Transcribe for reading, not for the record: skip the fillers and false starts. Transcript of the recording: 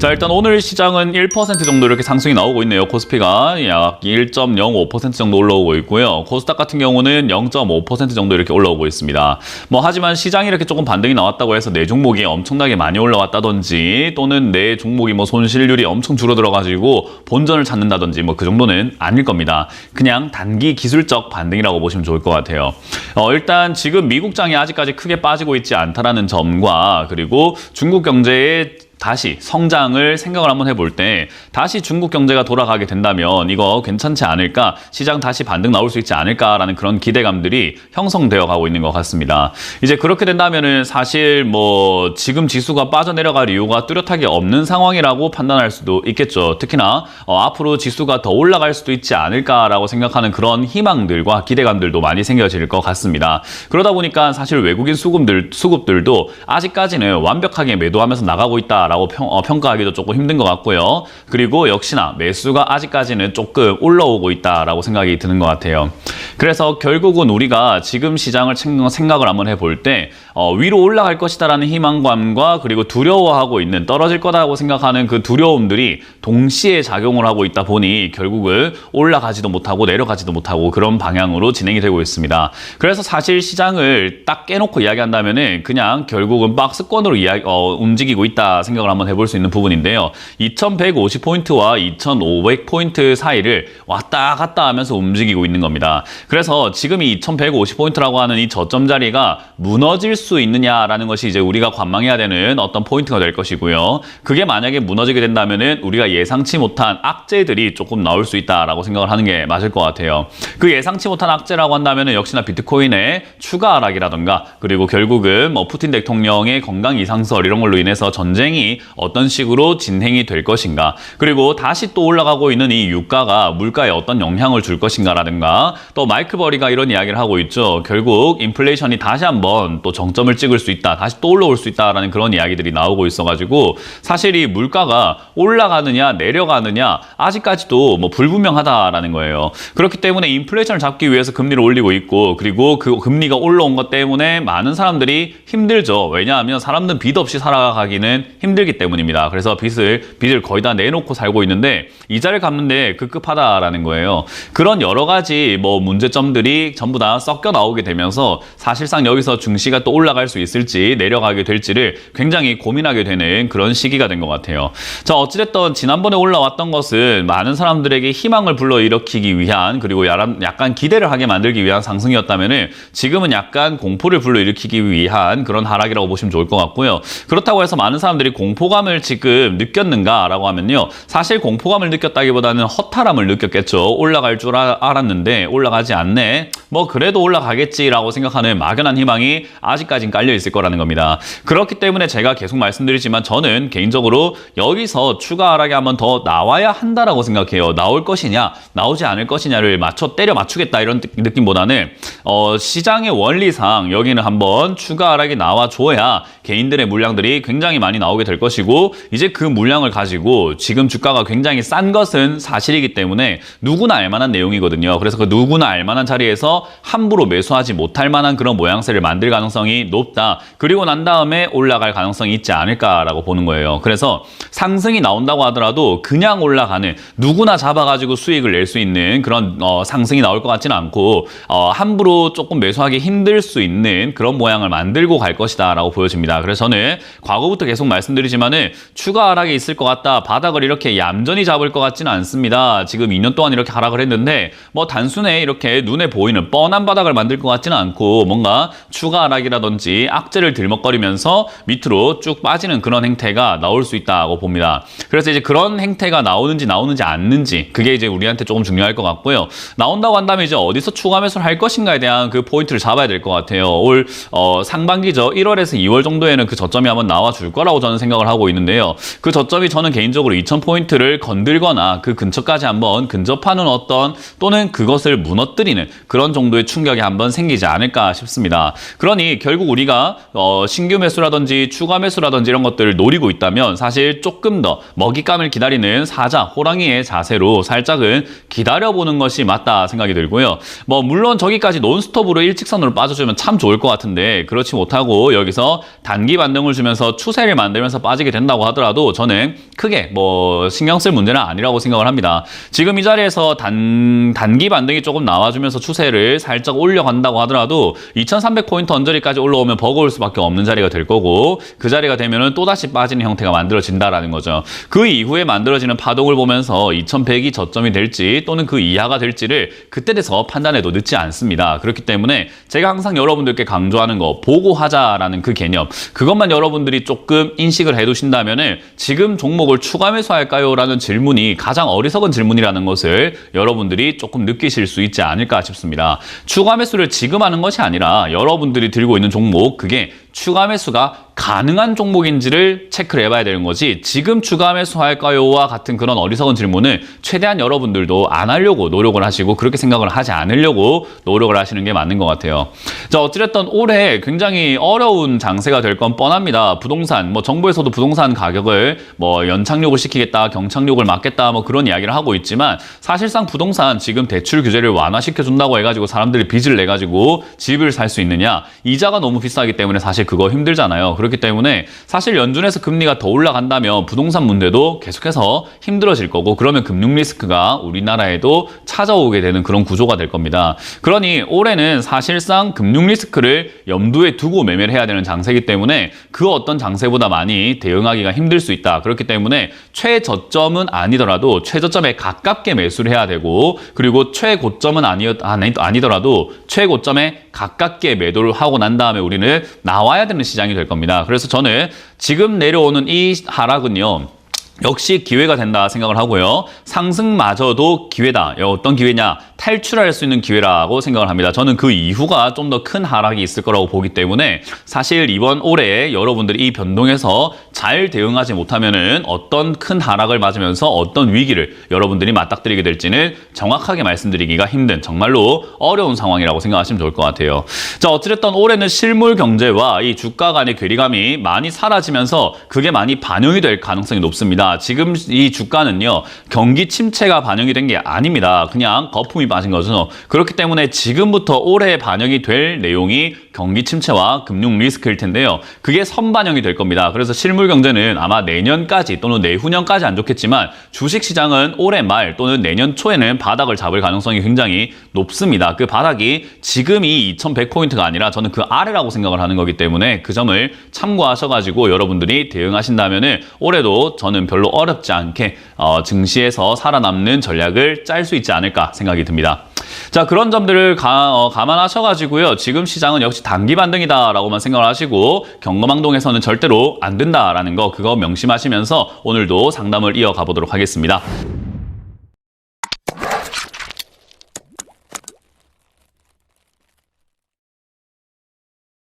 자, 일단 오늘 시장은 1% 정도 이렇게 상승이 나오고 있네요. 코스피가 약 1.05% 정도 올라오고 있고요. 코스닥 같은 경우는 0.5% 정도 이렇게 올라오고 있습니다. 하지만 시장이 이렇게 조금 반등이 나왔다고 해서 내 종목이 엄청나게 많이 올라왔다든지 또는 내 종목이 손실률이 엄청 줄어들어가지고 본전을 찾는다든지 그 정도는 아닐 겁니다. 그냥 단기 기술적 반등이라고 보시면 좋을 것 같아요. 일단 지금 미국장이 아직까지 크게 빠지고 있지 않다라는 점과 그리고 중국 경제의 다시 성장을 생각을 한번 해볼 때 다시 중국 경제가 돌아가게 된다면 이거 괜찮지 않을까, 시장 다시 반등 나올 수 있지 않을까라는 그런 기대감들이 형성되어 가고 있는 것 같습니다. 이제 그렇게 된다면은 사실 지금 지수가 빠져내려갈 이유가 뚜렷하게 없는 상황이라고 판단할 수도 있겠죠. 특히나 앞으로 지수가 더 올라갈 수도 있지 않을까라고 생각하는 그런 희망들과 기대감들도 많이 생겨질 것 같습니다. 그러다 보니까 사실 외국인 수급들도 아직까지는 완벽하게 매도하면서 나가고 있다 라고 평가하기도 조금 힘든 것 같고요. 그리고 역시나 매수가 아직까지는 조금 올라오고 있다라고 생각이 드는 것 같아요. 그래서 결국은 우리가 지금 시장을 생각을 한번 해볼 때 위로 올라갈 것이다라는 희망감과 그리고 두려워하고 있는, 떨어질 거다라고 생각하는 그 두려움들이 동시에 작용을 하고 있다 보니 결국은 올라가지도 못하고 내려가지도 못하고 그런 방향으로 진행이 되고 있습니다. 그래서 사실 시장을 딱 깨놓고 이야기한다면은 그냥 결국은 박스권으로 움직이고 있다 생각을 한번 해볼 수 있는 부분인데요. 2150포인트와 2500포인트 사이를 왔다 갔다 하면서 움직이고 있는 겁니다. 그래서 지금 이 2150포인트라고 하는 이 저점 자리가 무너질 수 있느냐라는 것이 이제 우리가 관망해야 되는 어떤 포인트가 될 것이고요. 그게 만약에 무너지게 된다면은 우리가 예상치 못한 악재들이 조금 나올 수 있다라고 생각을 하는 게 맞을 것 같아요. 그 예상치 못한 악재라고 한다면은 역시나 비트코인의 추가 하락이라든가 그리고 결국은 푸틴 대통령의 건강 이상설 이런 걸로 인해서 전쟁이 어떤 식으로 진행이 될 것인가, 그리고 다시 또 올라가고 있는 이 유가가 물가에 어떤 영향을 줄 것인가라든가, 또 마이클 버리가 이런 이야기를 하고 있죠. 결국 인플레이션이 다시 한번 또 정점을 찍을 수 있다, 다시 또 올라올 수 있다라는 그런 이야기들이 나오고 있어가지고 사실 이 물가가 올라가느냐 내려가느냐 아직까지도 불분명하다라는 거예요. 그렇기 때문에 인플레이션을 잡기 위해서 금리를 올리고 있고, 그리고 그 금리가 올라온 것 때문에 많은 사람들이 힘들죠. 왜냐하면 사람들은 빚 없이 살아가기는 힘들기 때문입니다. 그래서 빚을 거의 다 내놓고 살고 있는데 이자를 갚는데 급급하다라는 거예요. 그런 여러 가지 문제점들이 전부 다 섞여 나오게 되면서 사실상 여기서 증시가 또 올라갈 수 있을지 내려가게 될지를 굉장히 고민하게 되는 그런 시기가 된 것 같아요. 자, 어찌됐든 지난번에 올라왔던 것은 많은 사람들에게 희망을 불러일으키기 위한, 그리고 약간 기대를 하게 만들기 위한 상승이었다면은 지금은 약간 공포를 불러일으키기 위한 그런 하락이라고 보시면 좋을 것 같고요. 그렇다고 해서 많은 사람들이 공포감을 지금 느꼈는가라고 하면요, 사실 공포감을 느꼈다기보다는 허탈함을 느꼈겠죠. 올라갈 줄 알았는데 올라가지 않네, 그래도 올라가겠지라고 생각하는 막연한 희망이 아직까진 깔려 있을 거라는 겁니다. 그렇기 때문에 제가 계속 말씀드리지만 저는 개인적으로 여기서 추가 하락이 한번 더 나와야 한다라고 생각해요. 나올 것이냐 나오지 않을 것이냐를 때려 맞추겠다 이런 느낌보다는 시장의 원리상 여기는 한번 추가 하락이 나와줘야 개인들의 물량들이 굉장히 많이 나오게 될 것이고, 이제 그 물량을 가지고 지금 주가가 굉장히 싼 것은 사실이기 때문에 누구나 알만한 내용이거든요. 그래서 그 누구나 알만한 자리에서 함부로 매수하지 못할 만한 그런 모양새를 만들 가능성이 높다. 그리고 난 다음에 올라갈 가능성이 있지 않을까라고 보는 거예요. 그래서 상승이 나온다고 하더라도 그냥 올라가는, 누구나 잡아가지고 수익을 낼 수 있는 그런 상승이 나올 것 같지는 않고 함부로 조금 매수하기 힘들 수 있는 그런 모양을 만들고 갈 것이다 라고 보여집니다. 그래서 저는 과거부터 계속 말씀드리지만은 추가 하락이 있을 것 같다, 바닥을 이렇게 얌전히 잡을 것 같지는 않습니다. 지금 2년 동안 이렇게 하락을 했는데 단순히 이렇게 눈에 보이는 뻔한 바닥을 만들 것 같지는 않고 뭔가 추가 하락이라든지 악재를 들먹거리면서 밑으로 쭉 빠지는 그런 행태가 나올 수 있다고 봅니다. 그래서 이제 그런 행태가 나오는지 않는지 그게 이제 우리한테 조금 중요할 것 같고요. 나온다고 한다면 이제 어디서 추가 매수를 할 것인가에 대한 그 포인트를 잡아야 될 것 같아요. 올 상반기죠. 1월에서 2월 정도에는 그 저점이 한번 나와줄 거라고 저는 생각을 하고 있는데요. 그 저점이 저는 개인적으로 2000포인트를 건들거나 그 근처까지 한번 근접하는 또는 그것을 무너뜨리는 그런 정도의 충격이 한번 생기지 않을까 싶습니다. 그러니 결국 우리가 신규 매수라든지 추가 매수라든지 이런 것들을 노리고 있다면 사실 조금 더 먹잇감을 기다리는 사자, 호랑이의 자세로 살짝은 기다려보는 것이 맞다 생각이 들고요. 물론 저기까지 논스톱으로 일직선으로 빠져주면 참 좋을 것 같은데 그렇지 못하고 여기서 단기 반등을 주면서 추세를 만들면서 빠지게 된다고 하더라도 저는 크게 뭐 신경 쓸 문제는 아니라고 생각을 합니다. 지금 이 자리에서 단기 반등이 조금 나와주면서 추세를 살짝 올려간다고 하더라도 2300포인트 언저리까지 올라오면 버거울 수밖에 없는 자리가 될 거고, 그 자리가 되면은 또다시 빠지는 형태가 만들어진다라는 거죠. 그 이후에 만들어지는 파동을 보면서 2100이 저점이 될지 또는 그 이하가 될지를 그때 돼서 판단해도 늦지 않습니다. 그렇기 때문에 제가 항상 여러분들께 강조하는 거, 보고하자라는 그 개념, 그것만 여러분들이 조금 인식을 해두신다면은 지금 종목을 추가 매수할까요? 라는 질문이 가장 어리석은 질문이라는 것을 여러분들이 조금 느끼실 수 있지 않을까 싶습니다. 추가 매수를 지금 하는 것이 아니라 여러분들이 들고 있는 종목, 그게 추가 매수가 가능한 종목인지를 체크를 해봐야 되는 거지, 지금 추가 매수할까요?와 같은 그런 어리석은 질문을 최대한 여러분들도 안 하려고 노력을 하시고 그렇게 생각을 하지 않으려고 노력을 하시는 게 맞는 것 같아요. 자, 어찌됐든 올해 굉장히 어려운 장세가 될 건 뻔합니다. 부동산, 뭐 정부에서도 부동산 가격을 뭐 연착륙을 시키겠다, 경착륙을 막겠다, 뭐 그런 이야기를 하고 있지만 사실상 부동산 지금 대출 규제를 완화시켜준다고 해가지고 사람들이 빚을 내가지고 집을 살 수 있느냐? 이자가 너무 비싸기 때문에 사실 그거 힘들잖아요. 그렇기 때문에 사실 연준에서 금리가 더 올라간다면 부동산 문제도 계속해서 힘들어질 거고, 그러면 금융 리스크가 우리나라에도 찾아오게 되는 그런 구조가 될 겁니다. 그러니 올해는 사실상 금융 리스크를 염두에 두고 매매를 해야 되는 장세이기 때문에 그 어떤 장세보다 많이 대응하기가 힘들 수 있다. 그렇기 때문에 최저점은 아니더라도 최저점에 가깝게 매수를 해야 되고, 그리고 최고점은 아니더라도 최고점에 가깝게 매도를 하고 난 다음에 우리는 나와야 되는 시장이 될 겁니다. 그래서 저는 지금 내려오는 이 하락은요, 역시 기회가 된다 생각을 하고요. 상승마저도 기회다. 어떤 기회냐? 탈출할 수 있는 기회라고 생각을 합니다. 저는 그 이후가 좀 더 큰 하락이 있을 거라고 보기 때문에 사실 이번 올해 여러분들이 이 변동에서 잘 대응하지 못하면은 어떤 큰 하락을 맞으면서 어떤 위기를 여러분들이 맞닥뜨리게 될지는 정확하게 말씀드리기가 힘든, 정말로 어려운 상황이라고 생각하시면 좋을 것 같아요. 자, 어찌됐든 올해는 실물 경제와 이 주가 간의 괴리감이 많이 사라지면서 그게 많이 반영이 될 가능성이 높습니다. 지금 이 주가는요, 경기 침체가 반영이 된 게 아닙니다. 그냥 거품이 빠진 거죠. 그렇기 때문에 지금부터 올해 반영이 될 내용이 경기 침체와 금융 리스크일 텐데요. 그게 선반영이 될 겁니다. 그래서 실물 경제는 아마 내년까지 또는 내후년까지 안 좋겠지만 주식시장은 올해 말 또는 내년 초에는 바닥을 잡을 가능성이 굉장히 높습니다. 그 바닥이 지금 이 2100포인트가 아니라 저는 그 아래라고 생각을 하는 거기 때문에 그 점을 참고하셔가지고 여러분들이 대응하신다면은 올해도 저는 별로 어렵지 않게 증시에서 살아남는 전략을 짤 수 있지 않을까 생각이 듭니다. 자, 그런 점들을 감안하셔가지고요, 지금 시장은 역시 단기 반등이다라고만 생각을 하시고 경거망동에서는 절대로 안 된다라는 거, 그거 명심하시면서 오늘도 상담을 이어가 보도록 하겠습니다.